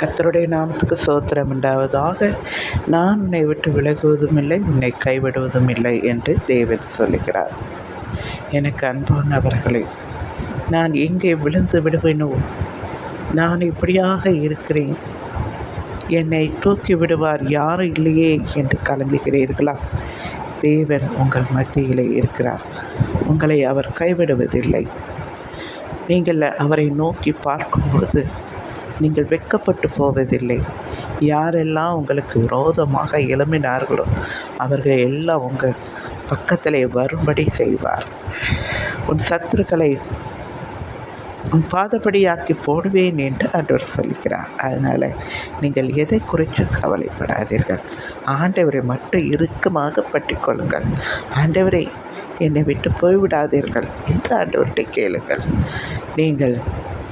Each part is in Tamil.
கர்த்தருடைய நாமத்துக்கு ஸ்தோத்திரம் உண்டாவதாக. நான் உன்னை விட்டு விலகுவதும் இல்லை, உன்னை கைவிடுவதும் இல்லை என்று தேவன் சொல்லுகிறார். எனக்கு அன்பானவர்களே, நான் எங்கே விழுந்து விடுவேனோ, நான் இப்படியாக இருக்கிறேன், என்னை தூக்கி விடுவார் யாரும் இல்லையே என்று கலங்குகிறீர்களா? தேவன் உங்கள் மத்தியிலே இருக்கிறார். உங்களை அவர் கைவிடுவதில்லை. நீங்கள் அவரை நோக்கி பார்க்கும் பொழுது நீங்கள் வெட்கப்பட்டு போவதில்லை. யாரெல்லாம் உங்களுக்கு விரோதமாக எழும்பினார்களோ அவர்கள் எல்லாம் உங்கள் பக்கத்திலே வரும்படி செய்வார். உன் சத்துருக்களை உன் பாதப்படியாக்கி போடுவேன் என்று ஆண்டவர் சொல்லுகிறார். அதனால் நீங்கள் எதை குறித்து கவலைப்படாதீர்கள். ஆண்டவரை மட்டும் இறுக்கமாக பற்றி கொள்ளுங்கள். ஆண்டவரே, என்னை விட்டு போய்விடாதீர்கள் என்று ஆண்டவர்கிட்ட கேளுங்கள். நீங்கள்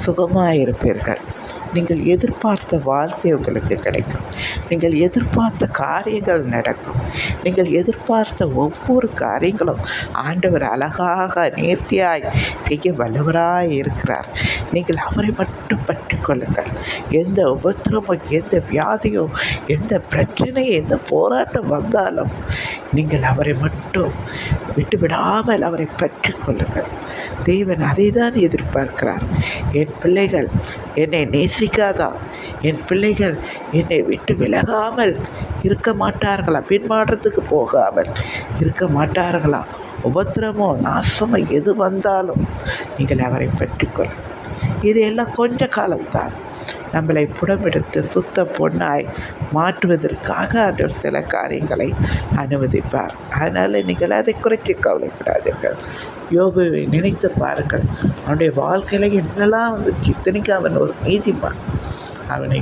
சுகமாயிருப்பீர்கள். நீங்கள் எதிர்பார்த்த வாழ்க்கை உங்களுக்கு கிடைக்கும். நீங்கள் எதிர்பார்த்த காரியங்கள் நடக்கும். நீங்கள் எதிர்பார்த்த ஒவ்வொரு காரியங்களும் ஆண்டவர் அழகாக நேர்த்தியாய் செய்ய வல்லவராய் இருக்கிறார். நீங்கள் அவரை மட்டும் பற்றி கொள்ளுங்கள். எந்த உபத்திரமோ, எந்த வியாதியோ, எந்த பிரச்சனை, எந்த போராட்டம் வந்தாலும் நீங்கள் அவரை மட்டும் விட்டுவிடாமல் அவரை பற்றி கொள்ளுங்கள். தேவன் அதை தான் எதிர்பார்க்கிறார். என் பிள்ளைகள் என்னை நேசிக்காதா? என் பிள்ளைகள் என்னை விட்டு விலகாமல் இருக்க மாட்டார்களா? பின்மாற்றத்துக்கு போகாமல் இருக்க மாட்டார்களா? உபத்திரமோ நாசமோ எது வந்தாலும் நீங்கள் அவரை பற்றி கொள்ளுங்கள். இது எல்லாம் கொஞ்ச காலம்தான். நம்மளை புடமெடுத்து சுத்த பொண்ணாய் மாற்றுவதற்காக ஆண்டவர் சில காரியங்களை அனுமதிப்பார். அதனால் நீங்கள் அதை குறித்து கவலைப்படாதீர்கள். யோபுவை நினைத்து பாருங்கள். அவனுடைய வாழ்க்கையில் என்னெல்லாம் வந்துச்சு. இத்தனைக்கு அவன் ஒரு நீதிமான். அவனை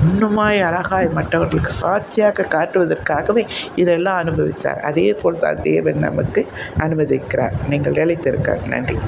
இன்னுமாய் அழகாய் மற்றவர்களுக்கு சாட்சியாக காட்டுவதற்காகவே இதெல்லாம் அனுபவித்தார். அதே போல் தான் தேவன் நமக்கு அனுமதிக்கிறார். நீங்கள் நிலைத்திருக்க நன்றி.